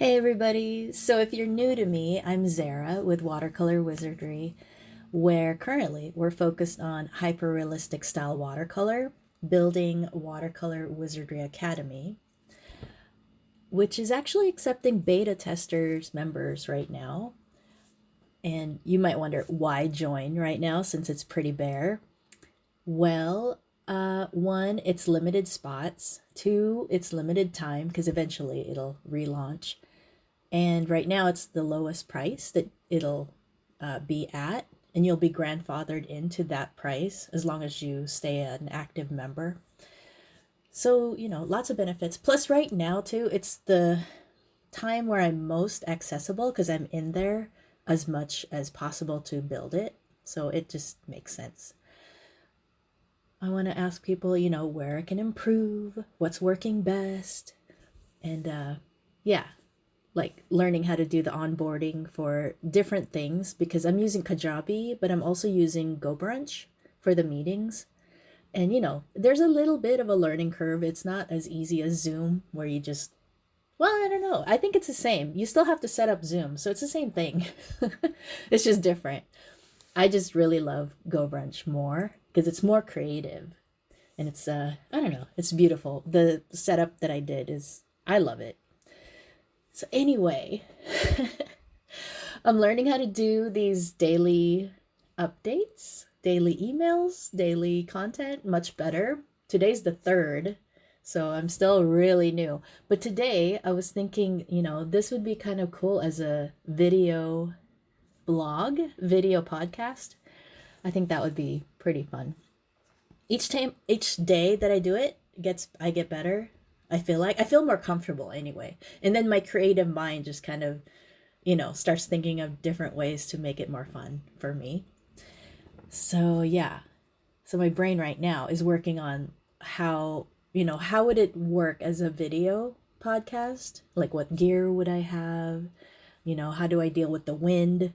Hey everybody! So if you're new to me, I'm Zarah with Watercolor Wizardry, where currently we're focused on hyper-realistic style watercolor, building Watercolor Wizardry Academy, which is actually accepting beta testers members right now. And you might wonder why join right now since it's pretty bare. Well, one, it's limited spots. Two, it's limited time because eventually it'll relaunch. And right now it's the lowest price that it'll be at, and you'll be grandfathered into that price as long as you stay an active member. So, lots of benefits. Plus, right now, too, it's the time where I'm most accessible because I'm in there as much as possible to build it. So it just makes sense. I want to ask people, where I can improve, what's working best, and yeah, like learning how to do the onboarding for different things because I'm using Kajabi, but I'm also using GoBrunch for the meetings. And there's a little bit of a learning curve. It's not as easy as Zoom where you just, well, I don't know. I think it's the same. You still have to set up Zoom, so it's the same thing. It's just different. I just really love GoBrunch more because it's more creative and it's I don't know, it's beautiful. The setup that I did is I love it. So anyway, I'm learning how to do these daily updates, daily emails, daily content much better. Today's the 3rd, so I'm still really new. But today I was thinking, this would be kind of cool as a video blog, video podcast. I think that would be pretty fun. Each day that I do it, I get better. I feel more comfortable anyway. And then my creative mind just kind of, starts thinking of different ways to make it more fun for me. So, yeah. So my brain right now is working on how would it work as a video podcast? Like what gear would I have? How do I deal with the wind?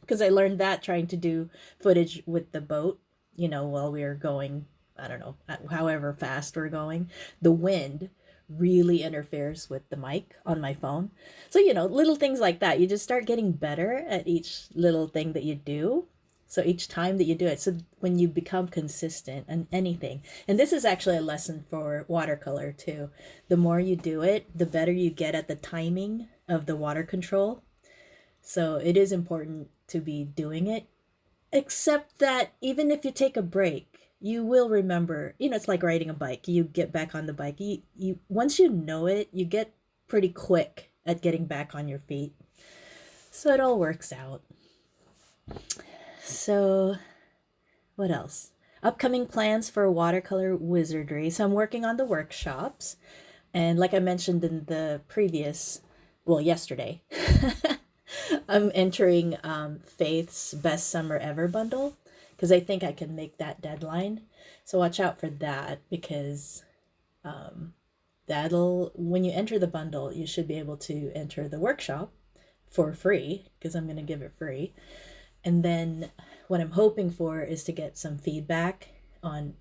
Because I learned that trying to do footage with the boat, while we were going, I don't know, however fast we're going, the wind really interferes with the mic on my phone. So, little things like that. You just start getting better at each little thing that you do. So each time that you do it, so when you become consistent in anything, and this is actually a lesson for watercolor too, the more you do it, the better you get at the timing of the water control. So it is important to be doing it, except that even if you take a break, you will remember, it's like riding a bike. You get back on the bike. You once you know it, you get pretty quick at getting back on your feet. So it all works out. So what else? Upcoming plans for watercolor wizardry. So I'm working on the workshops. And like I mentioned in the previous, well, yesterday, I'm entering Faith's Best Summer Ever bundle because I think I can make that deadline. So watch out for that because when you enter the bundle, you should be able to enter the workshop for free because I'm going to give it free. And then what I'm hoping for is to get some feedback on,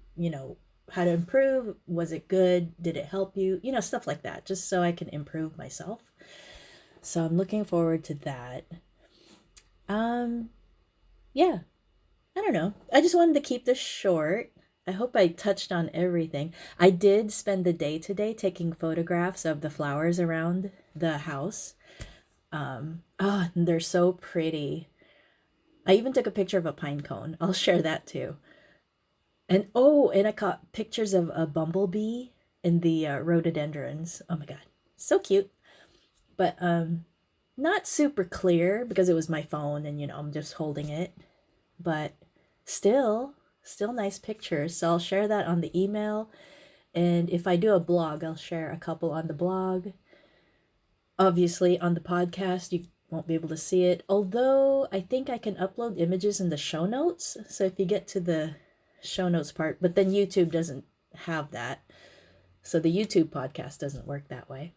how to improve. Was it good? Did it help you? Stuff like that, just so I can improve myself. So I'm looking forward to that. Yeah, I don't know. I just wanted to keep this short. I hope I touched on everything. I did spend the day today taking photographs of the flowers around the house. Oh, they're so pretty. I even took a picture of a pine cone. I'll share that too. And I caught pictures of a bumblebee and the rhododendrons. Oh my god, so cute. But not super clear because it was my phone and I'm just holding it. But still nice pictures. So I'll share that on the email. And if I do a blog, I'll share a couple on the blog. Obviously, on the podcast, you won't be able to see it. Although I think I can upload images in the show notes. So if you get to the show notes part, but then YouTube doesn't have that. So the YouTube podcast doesn't work that way.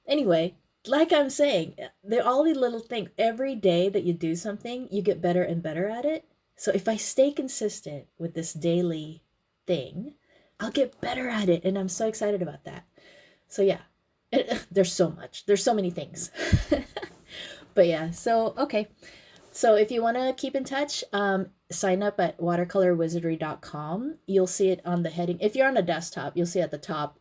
Anyway, like I'm saying, they're all these little things. Every day that you do something, you get better and better at it. So if I stay consistent with this daily thing, I'll get better at it. And I'm so excited about that. So yeah. There's so much. There's so many things. But yeah, so okay. So if you want to keep in touch, sign up at watercolorwizardry.com. You'll see it on the heading. If you're on a desktop, you'll see at the top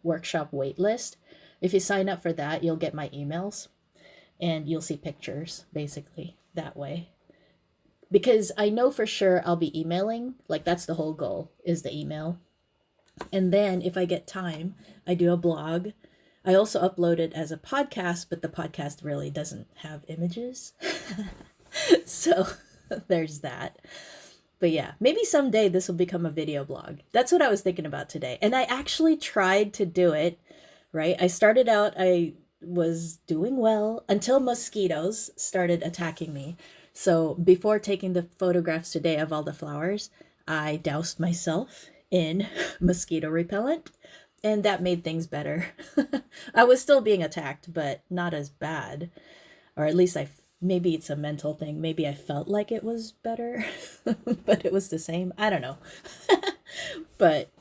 workshop waitlist. If you sign up for that, you'll get my emails and you'll see pictures basically that way. Because I know for sure I'll be emailing. Like that's the whole goal is the email. And then if I get time, I do a blog. I also upload it as a podcast, but the podcast really doesn't have images. So there's that. But yeah, maybe someday this will become a video blog. That's what I was thinking about today. And I actually tried to do it, right? I started out, I was doing well until mosquitoes started attacking me. So before taking the photographs today of all the flowers, I doused myself in mosquito repellent, and that made things better. I was still being attacked, but not as bad. Or at least maybe it's a mental thing. Maybe I felt like it was better, but it was the same. I don't know. But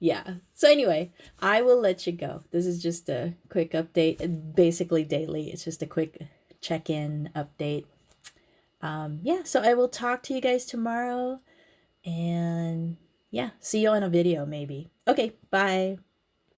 yeah. So anyway, I will let you go. This is just a quick update, basically daily. It's just a quick check-in update. Yeah, so I will talk to you guys tomorrow, and yeah, see you on a video maybe. Okay, bye.